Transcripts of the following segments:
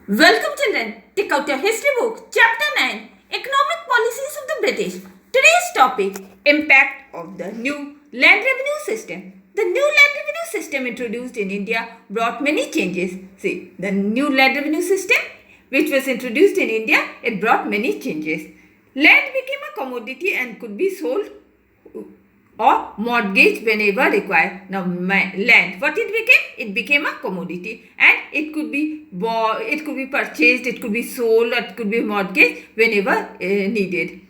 Welcome children, take out your history book, chapter 9, Economic Policies of the British. Today's topic, Impact of the New Land Revenue System. The new land revenue system introduced in India brought many changes. See, the new land revenue system which was introduced in India, it brought many changes. Land became a commodity and could be sold or mortgage whenever required. Now land, what it became? It became a commodity and it could be purchased, it could be sold, or it could be mortgaged whenever needed.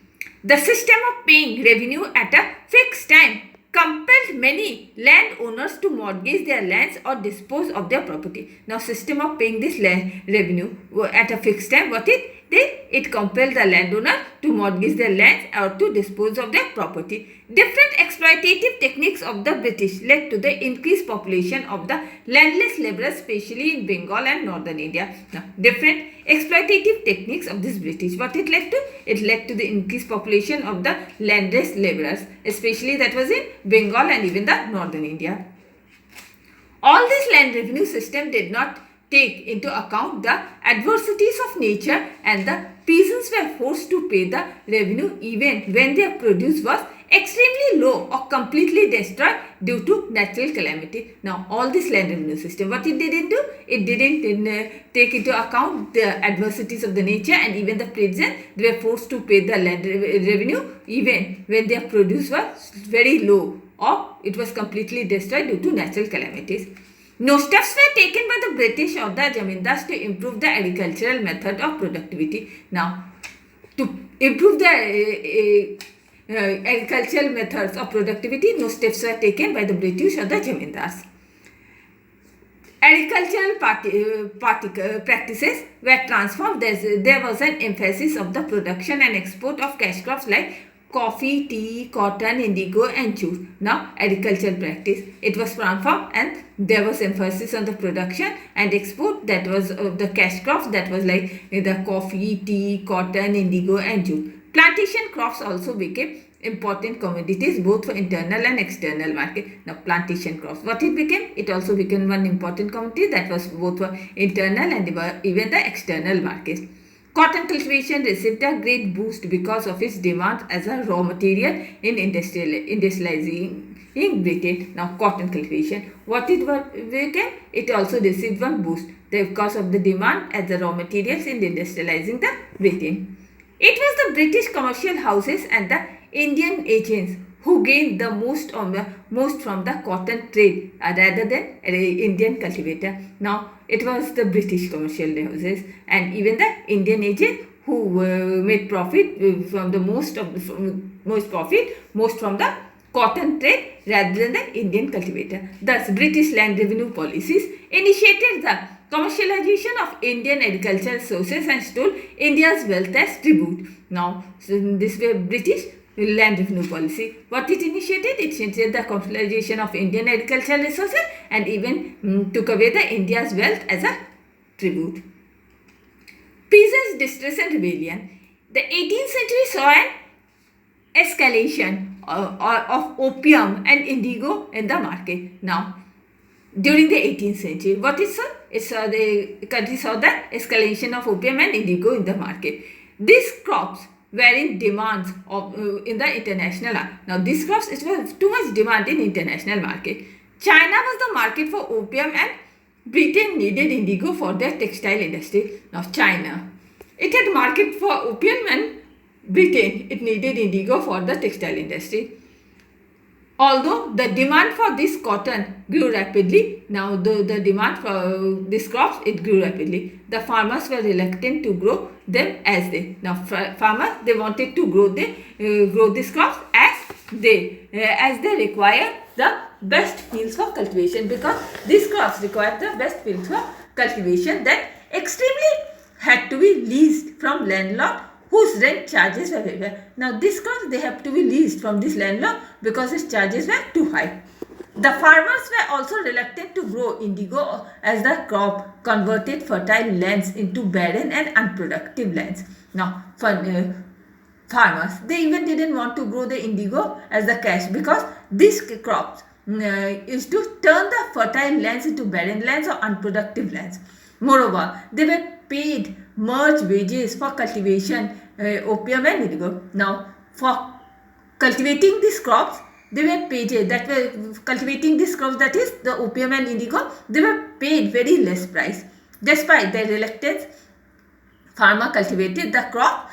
The system of paying revenue at a fixed time compelled many landowners to mortgage their lands or dispose of their property. Now system of paying this land revenue at a fixed time, what it did? It compelled the landowner to mortgage their lands or to dispose of their property. Different exploitative techniques of the British led to the increased population of the landless labourers, especially in Bengal and northern India. Now, different exploitative techniques of this British, what it led to? It led to the increased population of the landless labourers, especially that was in Bengal and even the northern India. All this land revenue system did not take into account the adversities of nature, and the peasants were forced to pay the revenue even when their produce was extremely low or completely destroyed due to natural calamity. Now all this land revenue system, what it didn't do? It didn't take into account the adversities of the nature, and even the peasants, they were forced to pay the land revenue even when their produce was very low or it was completely destroyed due to natural calamities. No steps were taken by the British or the Jamindars to improve the agricultural method of productivity. Now, to improve the agricultural methods of productivity, no steps were taken by the British or the Jamindars. Agricultural practices were transformed. There was an emphasis of the production and export of cash crops like coffee, tea, cotton, indigo and jute. Now agricultural practice, it was transformed and there was emphasis on the production and export, that was of the cash crops, that was like the coffee, tea, cotton, indigo and jute. Plantation crops also became important commodities both for internal and external market. Now plantation crops, what it became? It also became one important commodity that was both for internal and even the external markets. Cotton cultivation received a great boost because of its demand as a raw material in industrializing in Britain. Now cotton cultivation, what it became? It also received one boost because of the demand as the raw materials in industrializing the Britain. It was the British commercial houses and the Indian agents who gained the most from the cotton trade rather than Indian cultivator. Now it was the British commercial houses and even the Indian agents who made profit from the most from the cotton trade rather than the Indian cultivator. Thus, British land revenue policies initiated the commercialization of Indian agricultural resources and stole India's wealth as tribute. Now, this way British land revenue policy, what it initiated? It initiated the commercialization of Indian agricultural resources and even took away the India's wealth as a tribute. Peasants' distress and rebellion. The 18th century saw an escalation of opium and indigo in the market. Now, during the 18th century, what it saw? It saw the country saw the escalation of opium and indigo in the market. These crops were in demands of in the international. Now these crops, it was too much demand in international market. China was the market for opium and Britain needed indigo for their textile industry. Now China, it had market for opium and Britain, it needed indigo for the textile industry. Although the demand for this cotton grew rapidly, now the demand for these crops, it grew rapidly. The farmers were reluctant to grow them as they. Now farmers, they wanted to grow these crops as they require the best fields for cultivation, because these crops require the best fields for cultivation that extremely had to be leased from landlord whose rent charges were very high. Now these crops, they have to be leased from this landlord because its charges were too high. The farmers were also reluctant to grow indigo as the crop converted fertile lands into barren and unproductive lands. Now farmers, they even didn't want to grow the indigo as the cash, because these crops is to turn the fertile lands into barren lands or unproductive lands. Moreover, they were paid merge wages for cultivation, opium and indigo. Now, for cultivating these crops, they were paid, that were cultivating these crops, that is the opium and indigo, they were paid very less price. Despite their reluctance, farmer cultivated the crop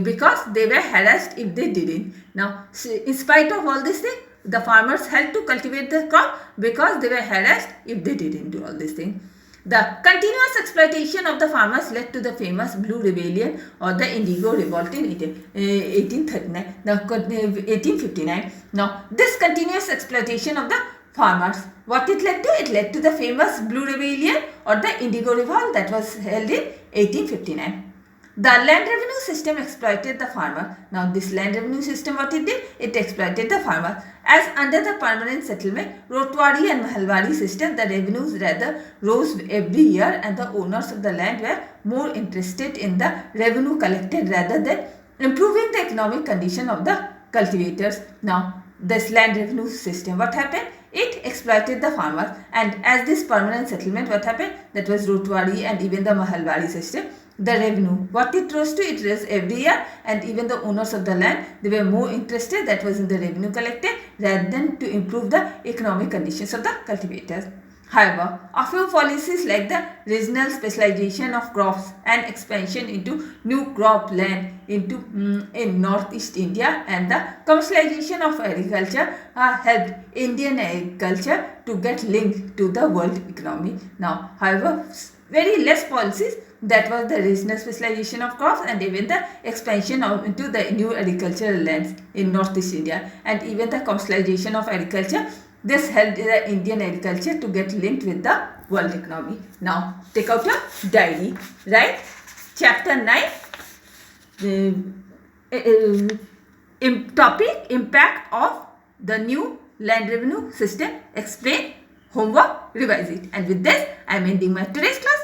because they were harassed if they didn't. Now, in spite of all this thing, the farmers had to cultivate the crop because they were harassed if they didn't do all this thing. The continuous exploitation of the farmers led to the famous Blue Rebellion or the Indigo Revolt in 1839. Now, 1859. Now, this continuous exploitation of the farmers, what it led to? It led to the famous Blue Rebellion or the Indigo Revolt that was held in 1859. The land revenue system exploited the farmer. Now, this land revenue system, what it did? It exploited the farmer. As under the permanent settlement, Rotwari and Mahalwari system, the revenues rather rose every year and the owners of the land were more interested in the revenue collected rather than improving the economic condition of the cultivators. Now, this land revenue system, what happened? It exploited the farmers, and as this permanent settlement, what happened? That was Rotwari and even the Mahalwari system. The revenue, what it rose to, it rose every year, and even the owners of the land, they were more interested, that was in the revenue collected, rather than to improve the economic conditions of the cultivators. However, a few policies like the regional specialization of crops and expansion into new crop land in northeast India and the commercialization of agriculture helped Indian agriculture to get linked to the world economy. Now, however, very less policies, that was the regional specialization of crops and even the expansion into the new agricultural lands in northeast India and even the commercialization of agriculture. This helped the Indian agriculture to get linked with the world economy. Now, take out your diary, right? Chapter 9, topic impact of the new land revenue system. Explain, homework, revise it. And with this, I am ending my today's class.